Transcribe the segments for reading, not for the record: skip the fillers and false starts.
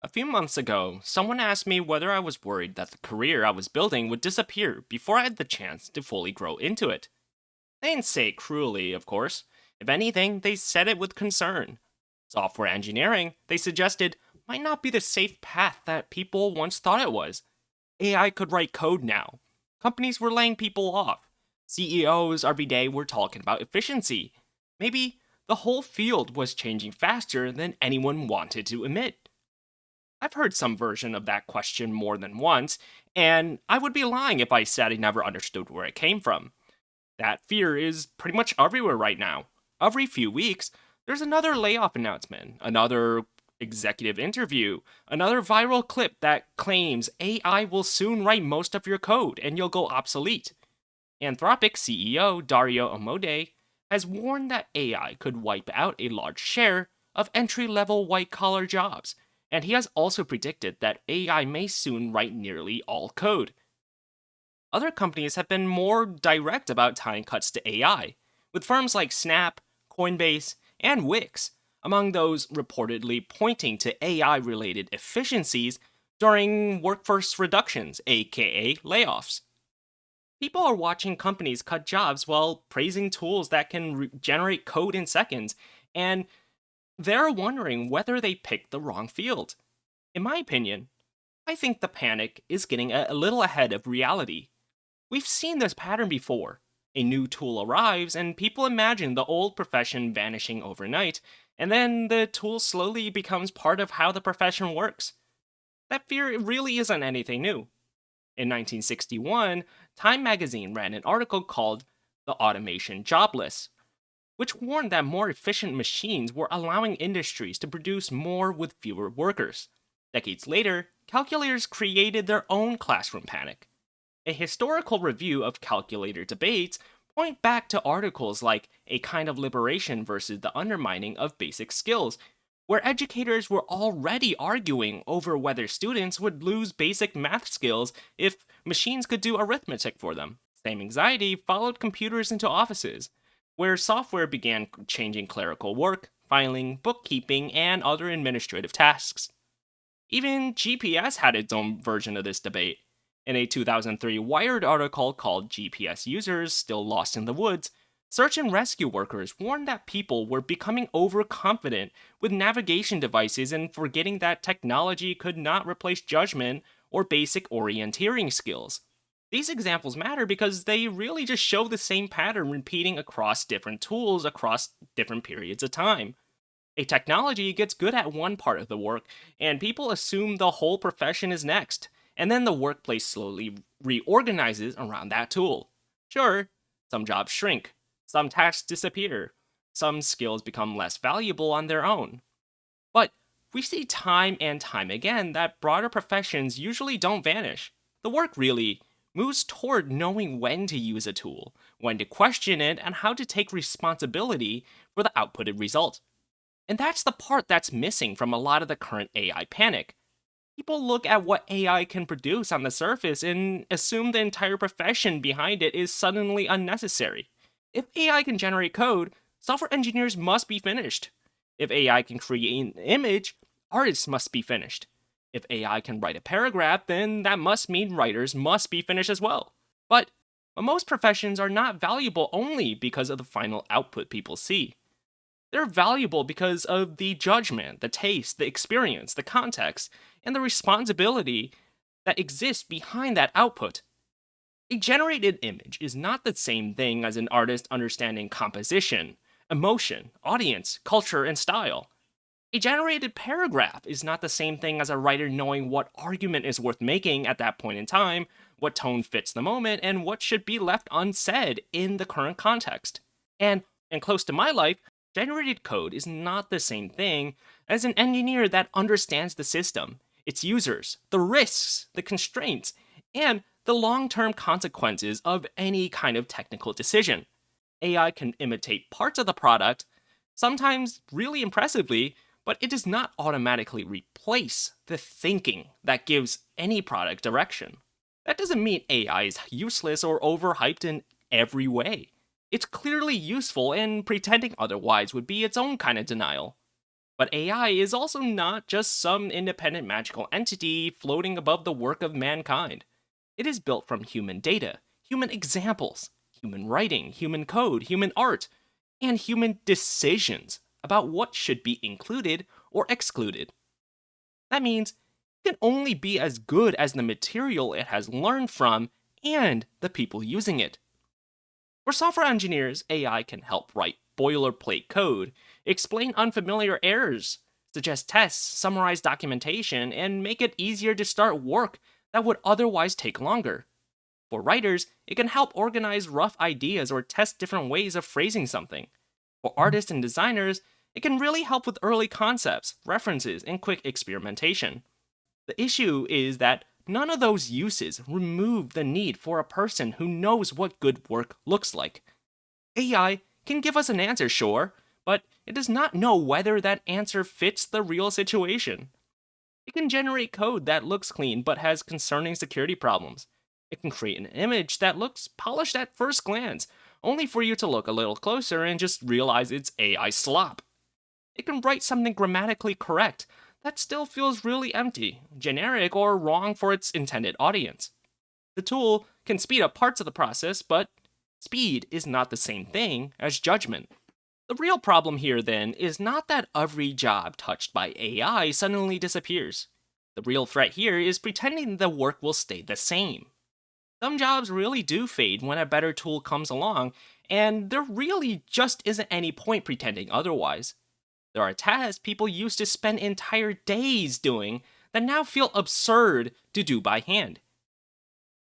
A few months ago, someone asked me whether I was worried that the career I was building would disappear before I had the chance to fully grow into it. They didn't say it cruelly, of course. If anything, they said it with concern. Software engineering, they suggested, might not be the safe path that people once thought it was. AI could write code now. Companies were laying people off. CEOs every day were talking about efficiency. Maybe the whole field was changing faster than anyone wanted to admit. I've heard some version of that question more than once, and I would be lying if I said I never understood where it came from. That fear is pretty much everywhere right now. Every few weeks, there's another layoff announcement, another executive interview, another viral clip that claims AI will soon write most of your code and you'll go obsolete. Anthropic CEO Dario Amodei has warned that AI could wipe out a large share of entry level white collar jobs, and he has also predicted that AI may soon write nearly all code. Other companies have been more direct about tying cuts to AI, with firms like Snap, Coinbase, and Wix among those reportedly pointing to AI related efficiencies during workforce reductions, aka layoffs. People are watching companies cut jobs while praising tools that can generate code in seconds, and they're wondering whether they picked the wrong field. In my opinion, I think the panic is getting a little ahead of reality. We've seen this pattern before. A new tool arrives, and people imagine the old profession vanishing overnight, and then the tool slowly becomes part of how the profession works. That fear really isn't anything new. In 1961, Time magazine ran an article called The Automation Jobless, which warned that more efficient machines were allowing industries to produce more with fewer workers. Decades later, calculators created their own classroom panic. A historical review of calculator debates point back to articles like A Kind of Liberation versus the Undermining of Basic Skills, where educators were already arguing over whether students would lose basic math skills if machines could do arithmetic for them. Same anxiety followed computers into offices, where software began changing clerical work, filing, bookkeeping, and other administrative tasks. Even GPS had its own version of this debate. In a 2003 Wired article called GPS Users Still Lost in the Woods, search and rescue workers warned that people were becoming overconfident with navigation devices and forgetting that technology could not replace judgment or basic orienteering skills. These examples matter because they really just show the same pattern repeating across different tools across different periods of time. A technology gets good at one part of the work, and people assume the whole profession is next, and then the workplace slowly reorganizes around that tool. Sure, some jobs shrink, some tasks disappear, some skills become less valuable on their own. But we see time and time again that broader professions usually don't vanish. The work really moves toward knowing when to use a tool, when to question it, and how to take responsibility for the outputted result. And that's the part that's missing from a lot of the current AI panic. People look at what AI can produce on the surface and assume the entire profession behind it is suddenly unnecessary. If AI can generate code, software engineers must be finished. If AI can create an image, artists must be finished. If AI can write a paragraph, then that must mean writers must be finished as well. But most professions are not valuable only because of the final output people see. They're valuable because of the judgment, the taste, the experience, the context, and the responsibility that exists behind that output. A generated image is not the same thing as an artist understanding composition, emotion, audience, culture, and style. A generated paragraph is not the same thing as a writer knowing what argument is worth making at that point in time, what tone fits the moment, and what should be left unsaid in the current context. And close to my life, generated code is not the same thing as an engineer that understands the system, its users, the risks, the constraints, and the long term consequences of any kind of technical decision. AI can imitate parts of the product, sometimes really impressively, but it does not automatically replace the thinking that gives any product direction. That doesn't mean AI is useless or overhyped in every way. It's clearly useful, and pretending otherwise would be its own kind of denial. But AI is also not just some independent magical entity floating above the work of mankind. It is built from human data, human examples, human writing, human code, human art, and human decisions about what should be included or excluded. That means it can only be as good as the material it has learned from and the people using it. For software engineers, AI can help write boilerplate code, explain unfamiliar errors, suggest tests, summarize documentation, and make it easier to start work that would otherwise take longer. For writers, it can help organize rough ideas or test different ways of phrasing something. For artists and designers, it can really help with early concepts, references, and quick experimentation. The issue is that none of those uses remove the need for a person who knows what good work looks like. AI can give us an answer, sure, but it does not know whether that answer fits the real situation. It can generate code that looks clean but has concerning security problems. It can create an image that looks polished at first glance, only for you to look a little closer and just realize it's AI slop. It can write something grammatically correct that still feels really empty, generic, or wrong for its intended audience. The tool can speed up parts of the process, but speed is not the same thing as judgment. The real problem here, then, is not that every job touched by AI suddenly disappears. The real threat here is pretending the work will stay the same. Some jobs really do fade when a better tool comes along, and there really just isn't any point pretending otherwise. There are tasks people used to spend entire days doing that now feel absurd to do by hand.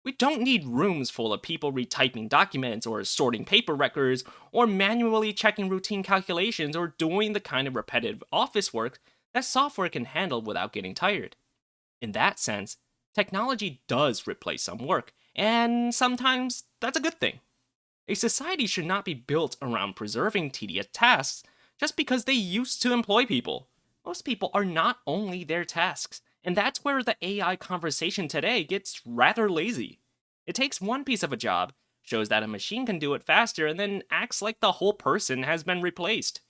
We don't need rooms full of people retyping documents or sorting paper records or manually checking routine calculations or doing the kind of repetitive office work that software can handle without getting tired. In that sense, technology does replace some work, and sometimes that's a good thing. A society should not be built around preserving tedious tasks just because they used to employ people. Most people are not only their tasks, and that's where the AI conversation today gets rather lazy. It takes one piece of a job, shows that a machine can do it faster, and then acts like the whole person has been replaced.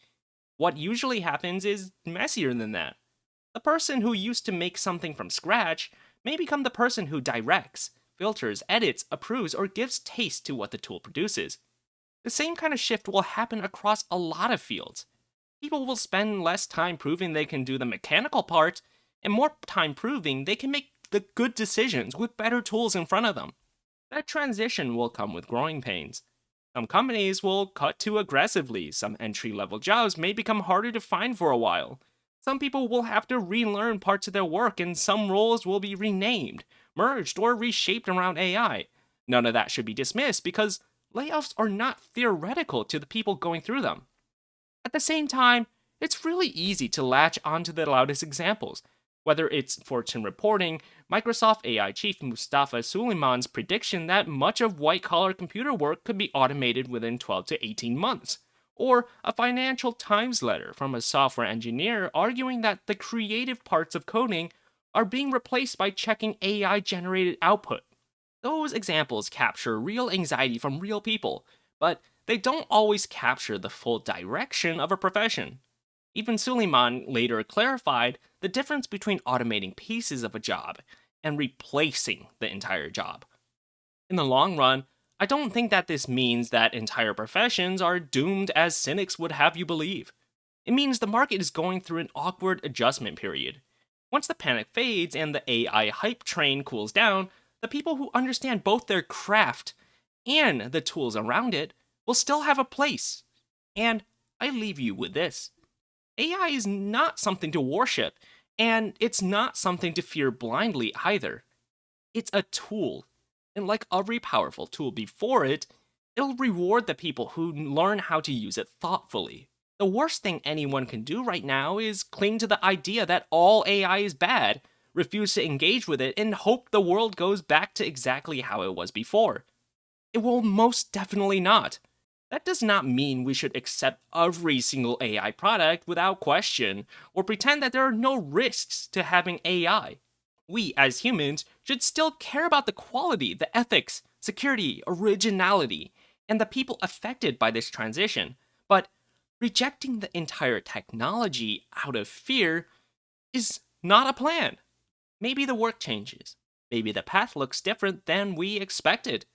What usually happens is messier than that. The person who used to make something from scratch may become the person who directs, filters, edits, approves, or gives taste to what the tool produces. The same kind of shift will happen across a lot of fields. People will spend less time proving they can do the mechanical part and more time proving they can make the good decisions with better tools in front of them. That transition will come with growing pains. Some companies will cut too aggressively, some entry level jobs may become harder to find for a while. Some people will have to relearn parts of their work, and some roles will be renamed, merged, or reshaped around AI. None of that should be dismissed because layoffs are not theoretical to the people going through them. At the same time, it's really easy to latch onto the loudest examples, whether it's Fortune reporting, Microsoft AI chief Mustafa Suleiman's prediction that much of white collar computer work could be automated within 12 to 18 months, or a Financial Times letter from a software engineer arguing that the creative parts of coding are being replaced by checking AI generated output. Those examples capture real anxiety from real people, but they don't always capture the full direction of a profession. Even Suleiman later clarified the difference between automating pieces of a job and replacing the entire job. In the long run, I don't think that this means that entire professions are doomed as cynics would have you believe. It means the market is going through an awkward adjustment period. Once the panic fades and the AI hype train cools down, the people who understand both their craft and the tools around it will still have a place. And I leave you with this: AI is not something to worship, and it's not something to fear blindly either. It's a tool, and like every powerful tool before it, it'll reward the people who learn how to use it thoughtfully. The worst thing anyone can do right now is cling to the idea that all AI is bad, refuse to engage with it, and hope the world goes back to exactly how it was before. It will most definitely not. That does not mean we should accept every single AI product without question, or pretend that there are no risks to having AI. We, as humans, should still care about the quality, the ethics, security, originality, and the people affected by this transition. But Rejecting the entire technology out of fear is not a plan. Maybe the work changes. Maybe the path looks different than we expected.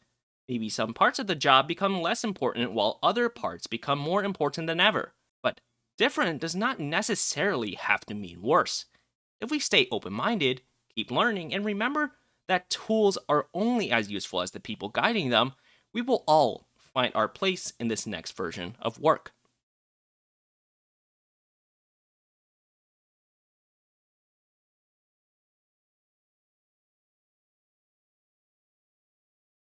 Maybe some parts of the job become less important while other parts become more important than ever. But different does not necessarily have to mean worse. If we stay open minded, keep learning, and remember that tools are only as useful as the people guiding them, we will all find our place in this next version of work.